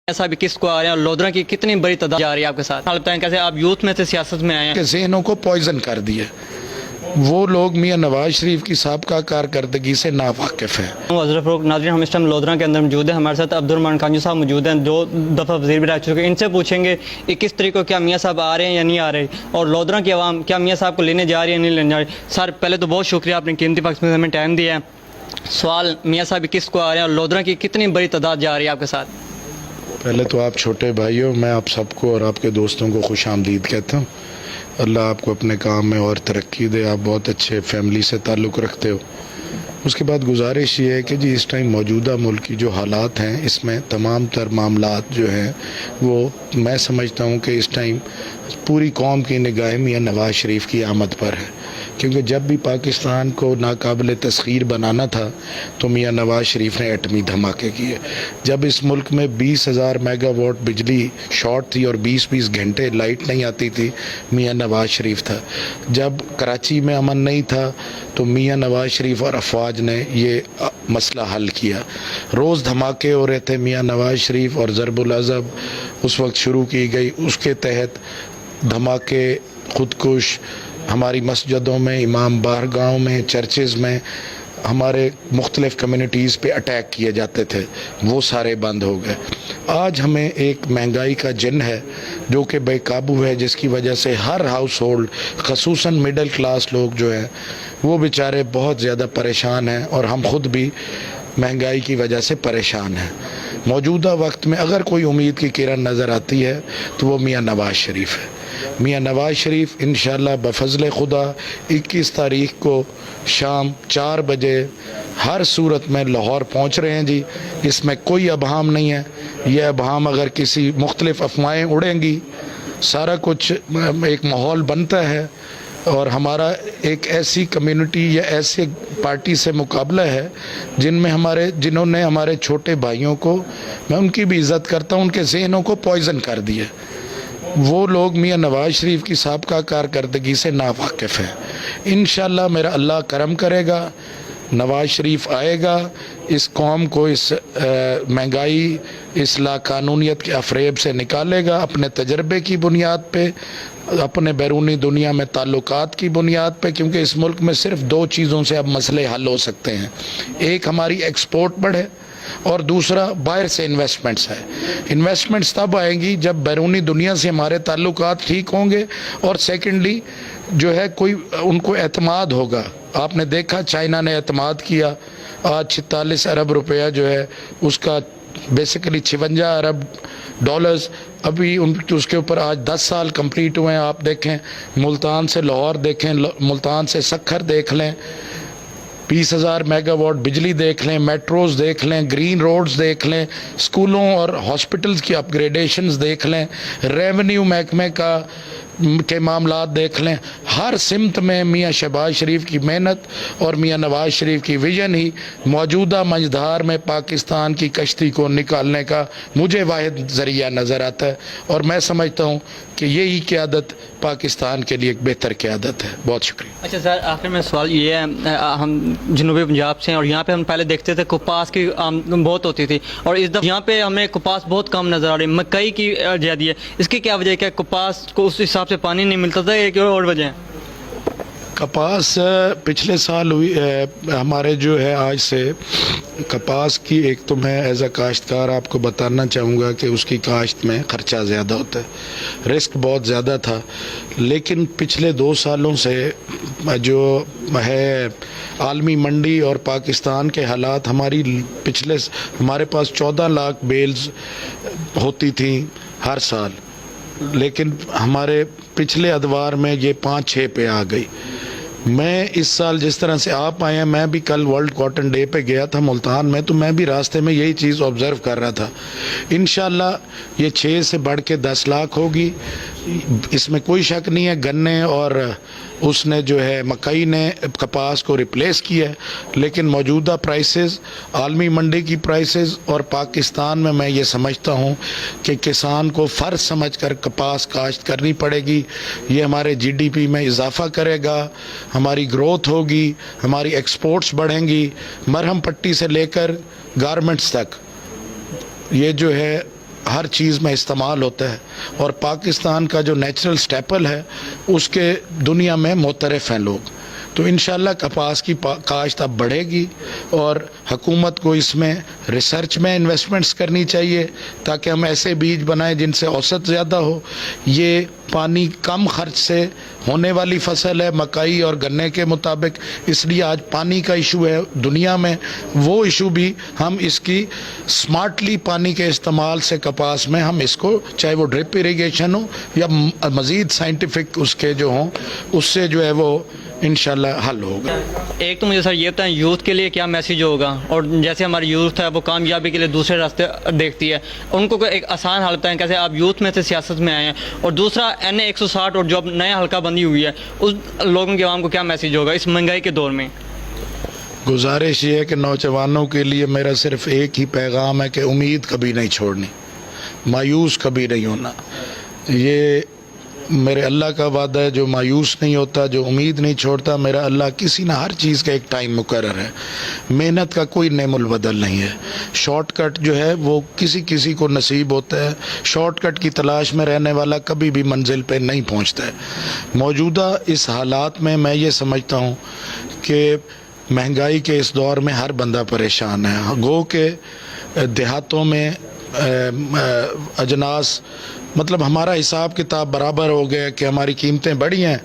ऐसा भी किसको आ रहे हैं और लोधरा की कितनी बड़ी तादाद जा रही है आपके साथ? आप बताएं कैसे आप यूथ में से सियासत में आए हैं? के ज़हनों को पॉइजन कर दिया। वो लोग मियाँ नवाज शरीफ की साबका कारकर्दगी से नावाकिफ़ हैं। नाज़रीन, हम इस टाइम लोधरा के अंदर मौजूद हैं। हमारे साथ अब्दुर्रहमान कांजू साहब मौजूद हैं, 2 दफ़ा वज़ीर भी रह चुके हैं। इनसे पूछेंगे कि किस तरीके क्या मियाँ साहब आ रहे हैं या नहीं आ रहे, और लोधरा की आवाम क्या मियाँ साहब को लेने जा रही है नहीं लेने जा रही। सर पहले तो बहुत शुक्रिया, आपने कीमती वक्त में हमें टाइम दिया है। सवाल मियाँ साहब किसको आ रहे हैं और लोधरा की कितनी बड़ी तादाद जा रही है आपके साथ? पहले तो आप छोटे भाइयों, मैं आप सबको और आपके दोस्तों को खुश आमदीद कहता हूँ। अल्लाह आपको अपने काम में और तरक्की दे। आप बहुत अच्छे फैमिली से ताल्लुक़ रखते हो। उसके बाद गुजारिश ये है कि जी इस टाइम मौजूदा मुल्क की जो हालात हैं, इसमें तमाम तर मामलात जो हैं वो मैं समझता हूँ कि इस टाइम पूरी कौम की निगाह मियाँ नवाज शरीफ की आमद पर है। क्योंकि जब भी पाकिस्तान को नाकाबिल तस्खीर बनाना था तो मियाँ नवाज शरीफ ने एटमी धमाके किए। जब इस मुल्क में 20,000 मेगावाट बिजली शॉर्ट थी और 20-20 घंटे लाइट नहीं आती थी, मियाँ नवाज शरीफ था। जब कराची में अमन नहीं था तो मियाँ नवाज शरीफ और अफवाज ने ये मसला हल किया। रोज़ धमाके हो रहे थे, मियाँ नवाज शरीफ और ज़रबुल अज़ब उस वक्त शुरू की गई, उसके तहत धमाके खुदकुश हमारी मस्जिदों में, इमाम बारगाहों में, चर्चेज़ में हमारे मुख्तलिफ़ कम्युनिटीज़ पे अटैक किए जाते थे, वो सारे बंद हो गए। आज हमें एक महंगाई का जिन है जो कि बेकाबू है, जिसकी वजह से हर हाउस होल्ड ख़ुसूसन मिडिल क्लास लोग जो हैं वो बेचारे बहुत ज़्यादा परेशान हैं, और हम ख़ुद भी महंगाई की वजह से परेशान हैं। मौजूदा वक्त में अगर कोई उम्मीद की किरण नज़र आती है तो वो मियाँ नवाज शरीफ है। मियाँ नवाज शरीफ इंशाअल्लाह बफज़ल खुदा 21 तारीख को शाम 4 बजे हर सूरत में लाहौर पहुँच रहे हैं जी। इसमें कोई अबहम नहीं है। यह अबहम अगर किसी मुख्तलिफ़ अफवाहें उड़ेंगी, सारा कुछ एक माहौल बनता है, और हमारा एक ऐसी कम्युनिटी या ऐसे पार्टी से मुकाबला है जिन्होंने हमारे छोटे भाइयों को, मैं उनकी भी इज़्ज़त करता हूँ, उनके ज़हनों को पॉइजन कर दिया। वो लोग मियाँ नवाज शरीफ की साबका कारकर्दगी से नावाकिफ़ हैं। इंशाअल्लाह मेरा अल्लाह करम करेगा, नवाज शरीफ आएगा, इस कौम को इस महंगाई, इस लाकानूनियत के अफरेब से निकालेगा, अपने तजर्बे की बुनियाद पे, अपने बैरूनी दुनिया में ताल्लुकात की बुनियाद पे। क्योंकि इस मुल्क में सिर्फ 2 चीज़ों से अब मसले हल हो सकते हैं। एक हमारी एक्सपोर्ट बढ़े और दूसरा बाहर से इन्वेस्टमेंट्स है। इन्वेस्टमेंट्स तब आएंगी जब बैरूनी दुनिया से हमारे ताल्लुकात ठीक होंगे, और सेकेंडली जो है कोई उनको एतमाद होगा। आपने देखा चाइना ने एतमाद किया, आज 46 अरब रुपया जो है उसका बेसिकली 56 अरब डॉलर्स अभी उसके ऊपर आज 10 साल कंप्लीट हुए हैं। आप देखें, मुल्तान से लाहौर देखें, मुल्तान से सखर देख लें, 20,000 मेगावाट बिजली देख लें, मेट्रोज़ देख लें, ग्रीन रोड्स देख लें, स्कूलों और हॉस्पिटल्स की अपग्रेडेशंस देख लें, रेवेन्यू महकमे के मामलात देख लें। हर सिमत में मियाँ शहबाज शरीफ की मेहनत और मियाँ नवाज शरीफ की विजन ही मौजूदा मंझधार में पाकिस्तान की कश्ती को निकालने का मुझे वाहिद ज़रिया नज़र आता है, और मैं समझता हूँ कि यही क़यादत पाकिस्तान के लिए एक बेहतर क़यादत है। बहुत शुक्रिया। अच्छा सर, आखिर में सवाल ये है, हम जनूबी पंजाब से हैं और यहाँ पे हम पहले देखते थे कपास की बहुत होती थी, और इस दफ़ा यहाँ पे हमें कपास बहुत कम नज़र आ रही है, मकई की ज़्यादा है। इसकी क्या वजह है? क्या कपास को उस हिसाब से पानी नहीं मिलता था, एक और वजह है? कपास पिछले साल हुई हमारे जो है, आज से कपास की, एक तो मैं एज अ काश्तकार आपको बताना चाहूँगा कि उसकी काश्त में ख़र्चा ज़्यादा होता है, रिस्क बहुत ज़्यादा था। लेकिन पिछले 2 सालों से जो है आलमी मंडी और पाकिस्तान के हालात, हमारे पास 14 लाख बेल्स होती थी हर साल, लेकिन हमारे पिछले अदवार में ये 5-6 पे आ गई। मैं इस साल जिस तरह से आप आए हैं, मैं भी कल वर्ल्ड कॉटन डे पे गया था मुल्तान में, तो मैं भी रास्ते में यही चीज़ ऑब्ज़र्व कर रहा था। इंशाअल्लाह ये 6 से बढ़ के 10 लाख होगी, इसमें कोई शक नहीं है। गन्ने और उसने जो है मकई ने कपास को रिप्लेस किया है, लेकिन मौजूदा प्राइसेस, आलमी मंडी की प्राइसेस और पाकिस्तान में मैं ये समझता हूँ कि किसान को फ़र्ज समझकर कपास काश्त करनी पड़ेगी। ये हमारे GDP में इजाफ़ा करेगा, हमारी ग्रोथ होगी, हमारी एक्सपोर्ट्स बढ़ेंगी, मरहम पट्टी से लेकर गारमेंट्स तक। ये जो है ہر چیز میں استعمال ہوتا ہے، اور پاکستان کا جو نیچرل سٹیپل ہے اس کے دنیا میں معترف ہیں لوگ. تو انشاءاللہ کپاس کی کاشت اب بڑھے گی، اور حکومت کو اس میں ریسرچ میں انویسٹمنٹس کرنی چاہیے تاکہ ہم ایسے بیج بنائیں جن سے اوسط زیادہ ہو. یہ پانی کم خرچ سے ہونے والی فصل ہے مکئی اور گنے کے مطابق، اس لیے آج پانی کا ایشو ہے دنیا میں، وہ ایشو بھی ہم اس کی سمارٹلی پانی کے استعمال سے کپاس میں ہم اس کو، چاہے وہ ڈرپ اریگیشن ہو یا مزید سائنٹیفک اس کے جو ہوں، اس سے جو ہے وہ انشاءاللہ حل ہوگا. ایک تو مجھے سر یہ بتائیں یوتھ کے لیے کیا میسیج ہوگا، اور جیسے ہماری یوتھ ہے وہ کامیابی کے لیے دوسرے راستے دیکھتی ہے، ان کو ایک آسان حل بتائیں کیسے آپ یوتھ میں سے سیاست میں آئے ہیں. اور دوسرا NA 160 اور جو اب نیا حلقہ بندی ہوئی ہے اس لوگوں کے عوام کو کیا میسیج ہوگا اس مہنگائی کے دور میں؟ گزارش یہ ہے کہ نوجوانوں کے لیے میرا صرف ایک ہی پیغام ہے کہ امید کبھی نہیں چھوڑنی، مایوس کبھی نہیں ہونا. یہ میرے اللہ کا وعدہ ہے، جو مایوس نہیں ہوتا، جو امید نہیں چھوڑتا، میرا اللہ کسی نہ ہر چیز کا ایک ٹائم مقرر ہے. محنت کا کوئی نعم البدل نہیں ہے. شارٹ کٹ جو ہے وہ کسی کو نصیب ہوتا ہے، شارٹ کٹ کی تلاش میں رہنے والا کبھی بھی منزل پہ نہیں پہنچتا ہے. موجودہ اس حالات میں میں یہ سمجھتا ہوں کہ مہنگائی کے اس دور میں ہر بندہ پریشان ہے. گو کہ دیہاتوں میں اجناس، مطلب ہمارا حساب کتاب برابر ہو گیا کہ ہماری قیمتیں بڑھی ہیں